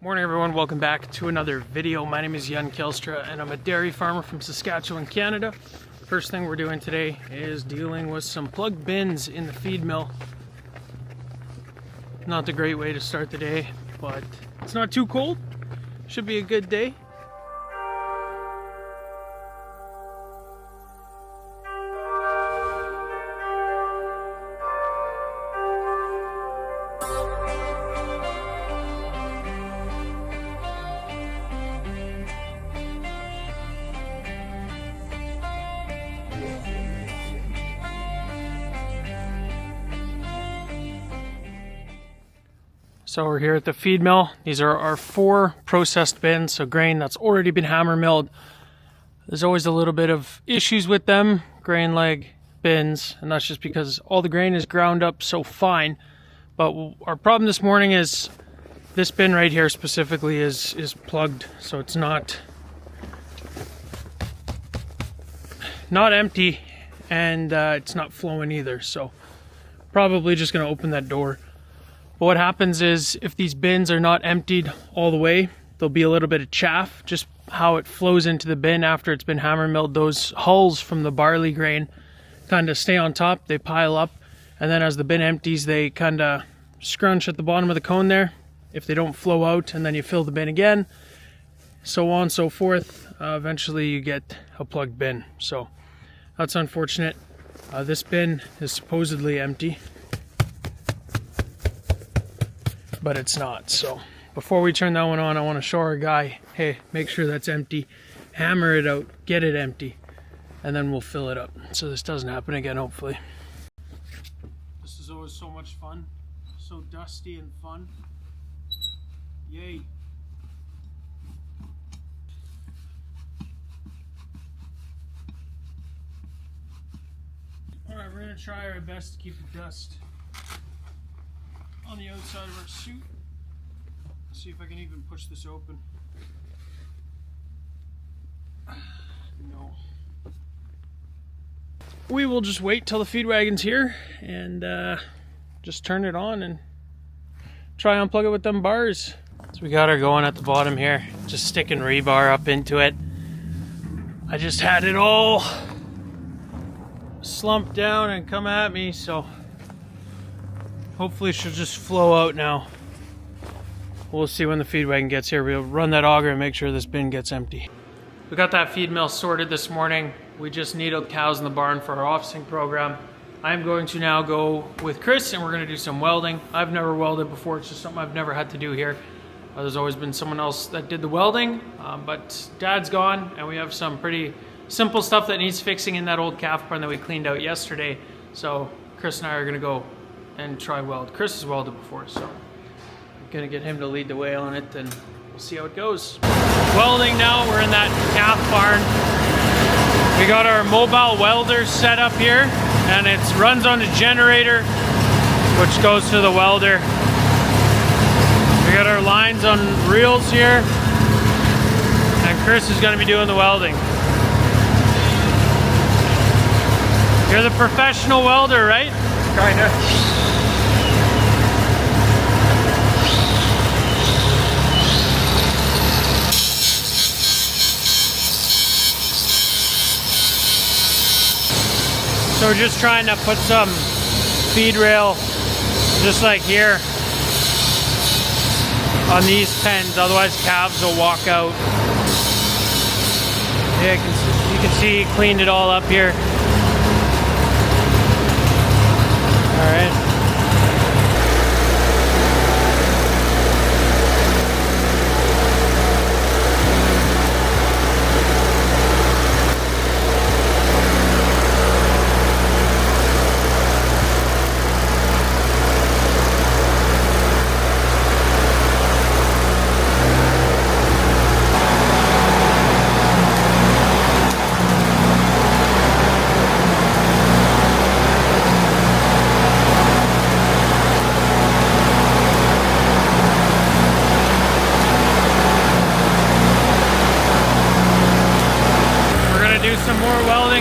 Morning everyone, welcome back to another video. My name is Jan Kelstra and I'm a dairy farmer from Saskatchewan, Canada. First thing we're doing today is dealing with some plugged bins in the feed mill. Not the great way to start the day, but it's not too cold. Should be a good day. So we're here at the feed mill. These are our 4 processed bins, so grain that's already been hammer milled. There's always a little bit of issues with them, grain leg bins, and that's just because all the grain is ground up so fine. But our problem this morning is this bin right here specifically is plugged, so it's not empty, and it's not flowing either. So probably just gonna open that door. But what happens is if these bins are not emptied all the way, there'll be a little bit of chaff, just how it flows into the bin after it's been hammer milled. Those hulls from the barley grain kind of stay on top, they pile up, and then as the bin empties, they kind of scrunch at the bottom of the cone there. If they don't flow out, and then you fill the bin again, so on and so forth, eventually you get a plugged bin. So that's unfortunate. This bin is supposedly empty, but it's not. So before we turn that one on, I want to show our guy, hey, make sure that's empty, hammer it out, get it empty, and then we'll fill it up so this doesn't happen again, hopefully. This is always so much fun, so dusty and fun. Yay. All right, we're gonna try our best to keep the dust on the outside of our suit. Let's see if I can even push this open. No. We will just wait till the feed wagon's here and just turn it on and try unplug it with them bars. So we got her going at the bottom here, just sticking rebar up into it. I just had it all slumped down and come at me, so hopefully she'll just flow out now. We'll see when the feed wagon gets here. We'll run that auger and make sure this bin gets empty. We got that feed mill sorted this morning. We just needled cows in the barn for our offsing program. I'm going to now go with Chris and we're going to do some welding. I've never welded before. It's just something I've never had to do here. There's always been someone else that did the welding, but Dad's gone and we have some pretty simple stuff that needs fixing in that old calf barn that we cleaned out yesterday. So Chris and I are going to go and try weld. Chris has welded before, so I'm gonna get him to lead the way on it and we'll see how it goes. Welding now, we're in that calf barn. We got our mobile welder set up here and it runs on a generator which goes to the welder. We got our lines on reels here and Chris is gonna be doing the welding. You're the professional welder, right? Kinda. So we're just trying to put some feed rail, just like here, on these pens, otherwise calves will walk out. Yeah, you can see he cleaned it all up here. All right.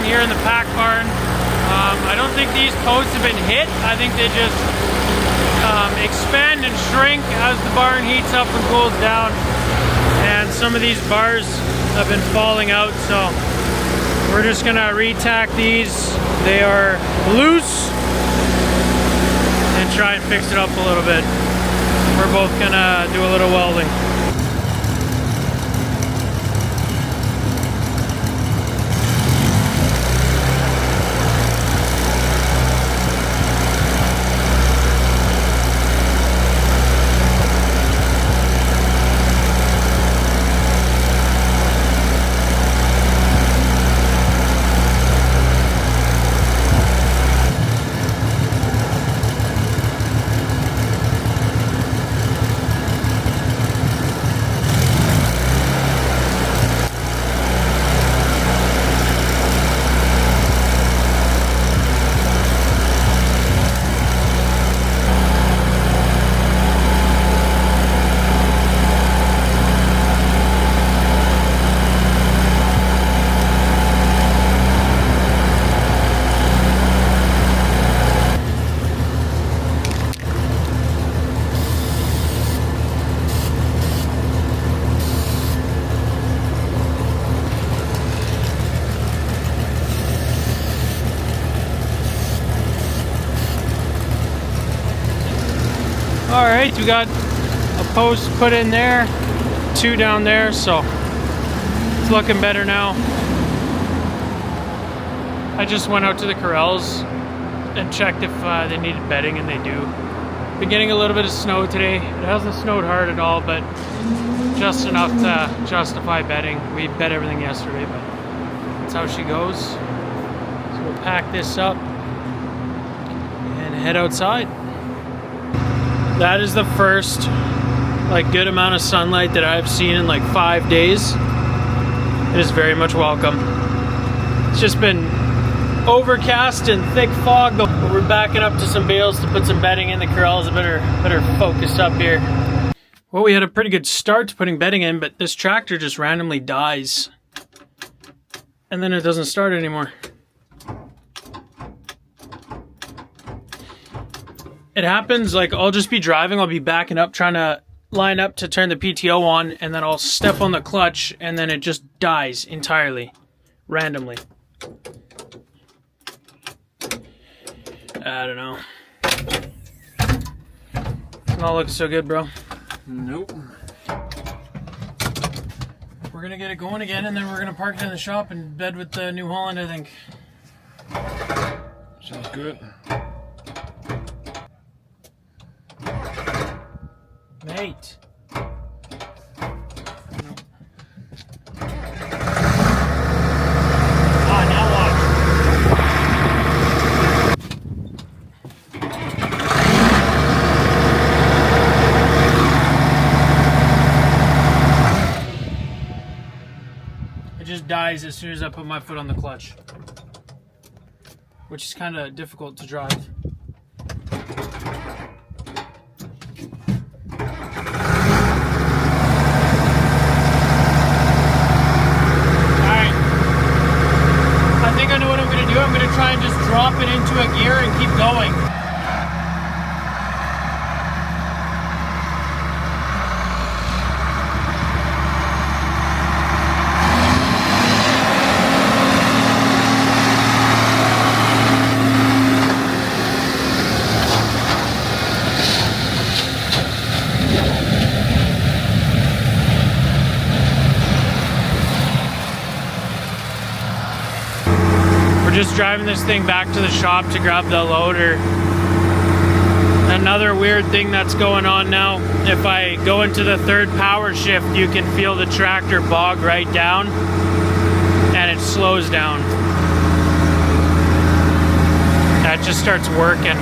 Here in the pack barn. I don't think these posts have been hit. I think they just expand and shrink as the barn heats up and cools down. And some of these bars have been falling out, so we're just gonna re-tack these. They are loose, and try and fix it up a little bit. We're both gonna do a little welding. All right, we got a post put in there, 2 down there, so it's looking better now. I just went out to the Corrals and checked if they needed bedding, and they do. Been getting a little bit of snow today. It hasn't snowed hard at all, but just enough to justify bedding. We bed everything yesterday, but that's how she goes. So we'll pack this up and head outside. That is the first good amount of sunlight that I've seen in 5 days. It is very much welcome. It's just been overcast and thick fog, but we're backing up to some bales to put some bedding in. The Corrals. I better focus up here. Well, we had a pretty good start to putting bedding in, but this tractor just randomly dies. And then it doesn't start anymore. It happens, I'll just be driving, I'll be backing up, trying to line up to turn the PTO on, and then I'll step on the clutch, and then it just dies entirely, randomly. I don't know. It's not looking so good, bro. Nope. We're gonna get it going again, and then we're gonna park it in the shop and bed with the New Holland, I think. Sounds good. Mate. Now watch. It just dies as soon as I put my foot on the clutch, which is kind of difficult to drive. I'm going to try and just drop it into a gear and keep going. We're just driving this thing back to the shop to grab the loader. Another weird thing that's going on now, if I go into the third power shift, you can feel the tractor bog right down and it slows down. That just starts working.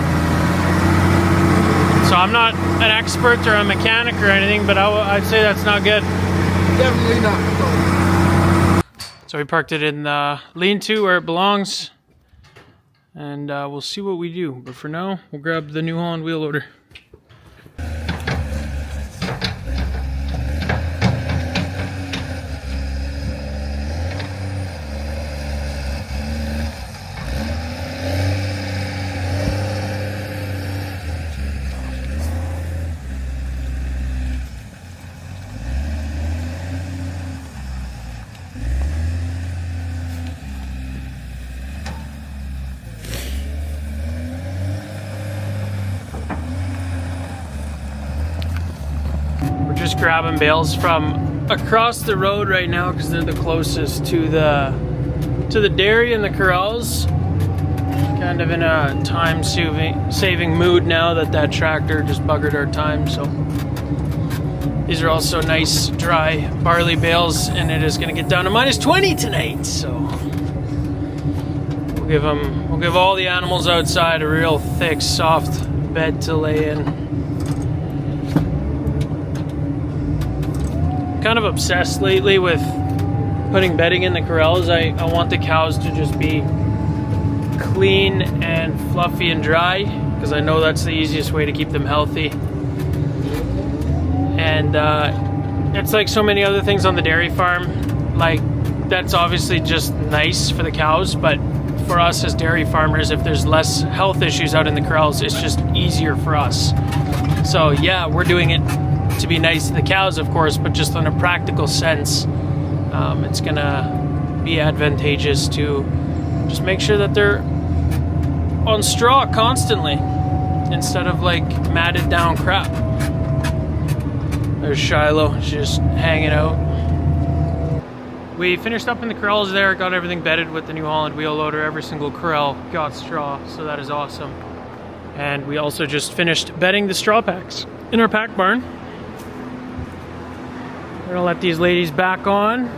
So I'm not an expert or a mechanic or anything, but I'd say that's not good. Definitely not. So we parked it in the lean-to where it belongs, and we'll see what we do. But for now, we'll grab the New Holland wheel loader. just grabbing bales from across the road right now because they're the closest to the dairy and the corrals. Kind of in a time-saving mood now that tractor just buggered our time. So these are also nice dry barley bales, and it is going to get down to -20 tonight. So we'll give all the animals outside a real thick, soft bed to lay in. Kind of obsessed lately with putting bedding in the corrals. I want the cows to just be clean and fluffy and dry because I know that's the easiest way to keep them healthy. And it's like so many other things on the dairy farm. Like, that's obviously just nice for the cows, but for us as dairy farmers, if there's less health issues out in the corrals, it's just easier for us. So yeah, we're doing it to be nice to the cows, of course, but just in a practical sense, it's gonna be advantageous to just make sure that they're on straw constantly instead of like matted down crap. There's Shiloh just hanging out. We finished up in the corrals there, got everything bedded with the New Holland wheel loader. Every single corral got straw, so that is awesome. And we also just finished bedding the straw packs in our pack barn. We're gonna let these ladies back on.